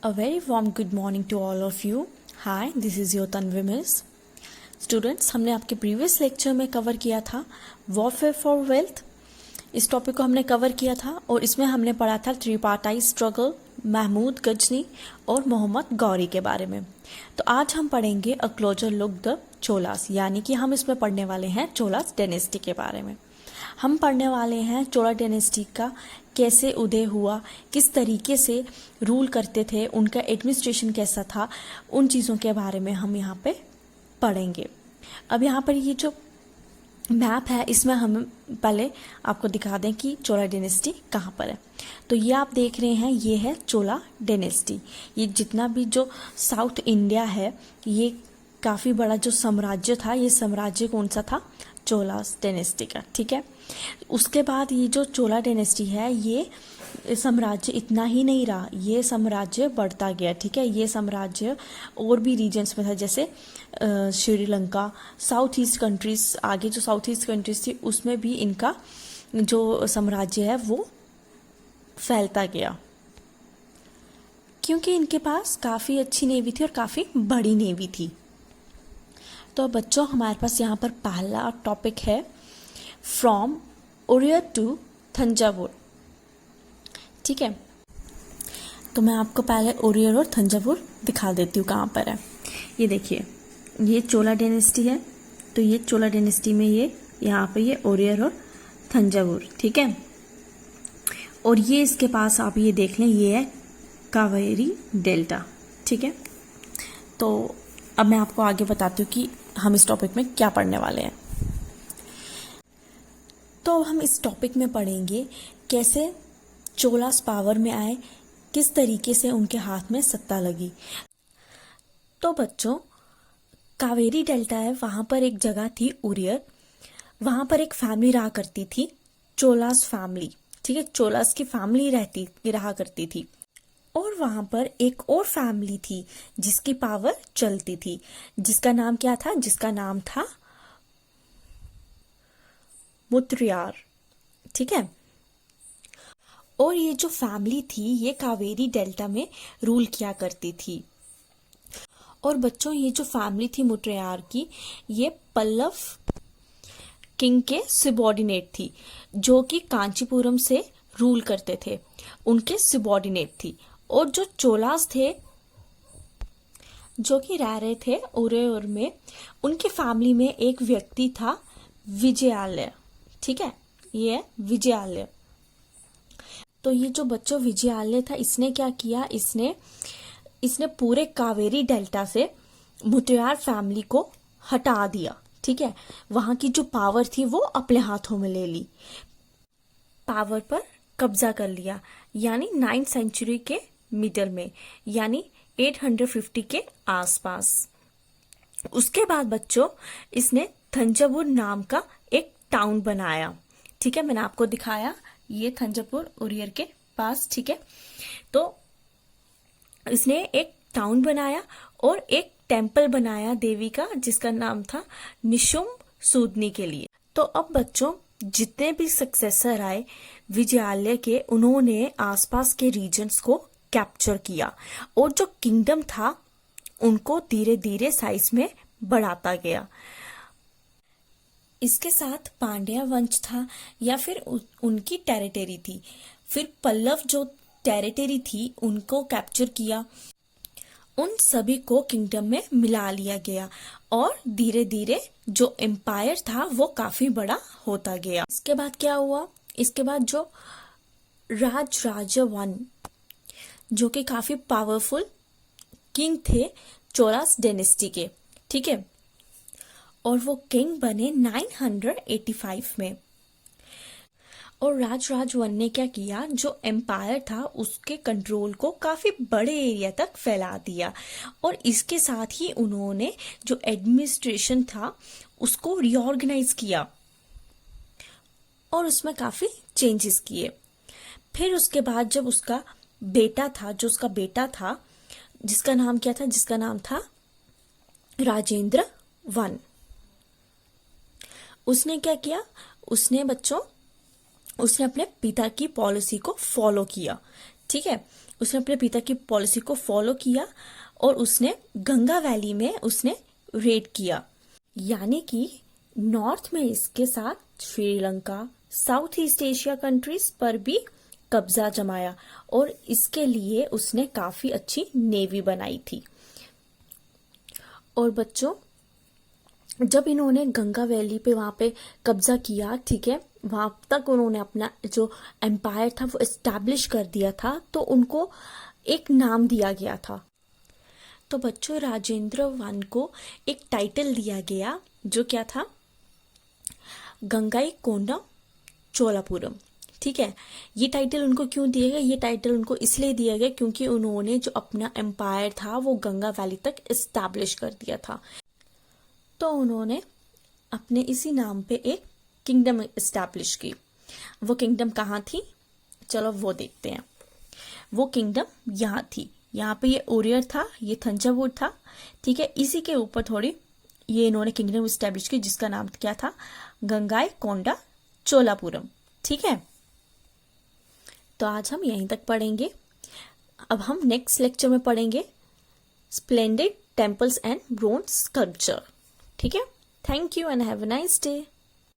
A very warm good morning to all of you. Hi, this is your Tanvi Miss. Students, हमने आपके previous lecture में cover किया था warfare for wealth. इस topic को हमने कवर किया था और इसमें हमने पढ़ा था ट्रिपार्टाइट स्ट्रगल, महमूद गजनी और मोहम्मद गौरी के बारे में। तो आज हम पढ़ेंगे अ क्लोजर लुक द चोलास, यानी कि हम इसमें पढ़ने वाले हैं चोलास डायनेस्टी के बारे में। हम पढ़ने वाले हैं चोला डायनेस्टी का कैसे उदय हुआ, किस तरीके से रूल करते थे, उनका एडमिनिस्ट्रेशन कैसा था, उन चीज़ों के बारे में हम यहाँ पे पढ़ेंगे। अब यहाँ पर ये जो मैप है इसमें हम पहले आपको दिखा दें कि चोला डायनेस्टी कहाँ पर है। तो ये आप देख रहे हैं, ये है चोला डायनेस्टी। ये जितना भी जो साउथ इंडिया है, ये काफ़ी बड़ा जो साम्राज्य था, ये साम्राज्य कौन सा था? चोलास डायनेस्टी का। ठीक है, उसके बाद ये जो चोला डायनेस्टी है, ये साम्राज्य इतना ही नहीं रहा, ये साम्राज्य बढ़ता गया। ठीक है, ये साम्राज्य और भी रीजन्स में था, जैसे श्रीलंका, साउथ ईस्ट कंट्रीज, आगे जो साउथ ईस्ट कंट्रीज थी उसमें भी इनका जो साम्राज्य है वो फैलता गया, क्योंकि इनके पास काफ़ी अच्छी नेवी थी और काफ़ी बड़ी नेवी थी। तो बच्चों, हमारे पास यहाँ पर पहला टॉपिक है फ्रॉम ओरियर टू थंजावुर। ठीक है, तो मैं आपको पहले ओरियर और थंजावुर दिखा देती हूँ कहाँ पर है। ये देखिए, ये चोला डायनेस्टी है, तो ये चोला डायनेस्टी में ये यहाँ पे ये ओरियर और थंजावुर। ठीक है, और ये इसके पास आप ये देख लें, ये है कावेरी डेल्टा। ठीक है, तो अब मैं आपको आगे बताती हूँ कि हम इस टॉपिक में क्या पढ़ने वाले हैं। तो हम इस टॉपिक में पढ़ेंगे कैसे चोलास पावर में आए, किस तरीके से उनके हाथ में सत्ता लगी। तो बच्चों, कावेरी डेल्टा है, वहां पर एक जगह थी ओरियर, वहां पर एक फैमिली रहा करती थी, चोलास फैमिली। ठीक है, चोलास की फैमिली रहा करती थी, और वहां पर एक और फैमिली थी जिसकी पावर चलती थी, जिसका नाम क्या था? जिसका नाम था मुत्रियार। ठीक है, और ये जो फैमिली थी ये कावेरी डेल्टा में रूल किया करती थी। और बच्चों, ये जो फैमिली थी मुत्रियार की, ये पल्लव किंग के सबॉर्डिनेट थी, जो कि कांचीपुरम से रूल करते थे, उनके सबॉर्डिनेट थी। और जो चोलास थे, जो कि रह रहे थे ओरियर में, उनकी फैमिली में एक व्यक्ति था विजयालय। ठीक है, ये है विजयालय। तो ये जो बच्चों विजयालय था, इसने क्या किया? इसने पूरे कावेरी डेल्टा से मुत्रियार फैमिली को हटा दिया। ठीक है, वहां की जो पावर थी वो अपने हाथों में ले ली, पावर पर कब्जा कर लिया, यानी 9th सेंचुरी के मिडल में, यानी 850 के आसपास। उसके बाद बच्चों, इसने थंजावुर नाम का एक टाउन बनाया। ठीक है, मैंने आपको दिखाया, ये थंजावुर ओरियर के पास। ठीक है, तो इसने एक टाउन बनाया और एक टेम्पल बनाया देवी का, जिसका नाम था निशुम सूदनी के लिए। तो अब बच्चों, जितने भी सक्सेसर आए विजयालय के, उन्होंने आसपास के रीजन्स को कैप्चर किया, और जो किंगडम था उनको धीरे धीरे साइज में बढ़ाता गया। इसके साथ पांड्या वंश था, या फिर उनकी टेरिटरी थी। फिर पल्लव जो टेरिटरी थी उनको कैप्चर किया, उन सभी को किंगडम में मिला लिया गया, और धीरे धीरे जो एम्पायर था वो काफी बड़ा होता गया। इसके बाद क्या हुआ? इसके बाद जो राजराजा वन, जो कि काफी पावरफुल किंग थे चोलास डायनेस्टी के। ठीक है, और वो किंग बने 985 में। और राजराज वन ने क्या किया? जो एम्पायर था उसके कंट्रोल को काफी बड़े एरिया तक फैला दिया, और इसके साथ ही उन्होंने जो एडमिनिस्ट्रेशन था उसको रीऑर्गेनाइज किया, और उसमें काफी चेंजेस किए। फिर उसके बाद जब उसका बेटा था, जिसका नाम क्या था? जिसका नाम था राजेंद्र वन। उसने क्या किया? उसने अपने पिता की पॉलिसी को फॉलो किया। ठीक है, उसने अपने पिता की पॉलिसी को फॉलो किया और उसने गंगा वैली में उसने रेड किया, यानी कि नॉर्थ में इसके साथ Sri Lanka, south east Asia countries पर भी कब्जा जमाया और इसके लिए उसने काफी अच्छी नेवी बनाई थी। और बच्चों, जब इन्होंने गंगा वैली पे वहां पे कब्जा किया, ठीक है, वहां तक उन्होंने अपना जो एम्पायर था वो एस्टैब्लिश कर दिया था, तो उनको एक नाम दिया गया था। तो बच्चों, राजेंद्र वन को एक टाइटल दिया गया जो क्या था, गंगाईकोंडा चोलापुरम। ठीक है, ये टाइटल उनको क्यों दिया गया? ये टाइटल उनको इसलिए दिया गया क्योंकि उन्होंने जो अपना एम्पायर था वो गंगा वैली तक एस्टैब्लिश कर दिया था। तो उन्होंने अपने इसी नाम पे एक किंगडम एस्टैब्लिश की। वो किंगडम कहाँ थी? चलो वो देखते हैं। वो किंगडम यहाँ थी, यहाँ पे ये ओरियर था, ये थंजावुर था। ठीक है, इसी के ऊपर थोड़ी ये इन्होंने किंगडम एस्टैब्लिश की जिसका नाम क्या था, गंगाईकोंडा चोलापुरम। ठीक है, तो आज हम यहीं तक पढ़ेंगे। अब हम नेक्स्ट लेक्चर में पढ़ेंगे splendid temples and bronze sculpture. ठीक है, thank you and have a nice day.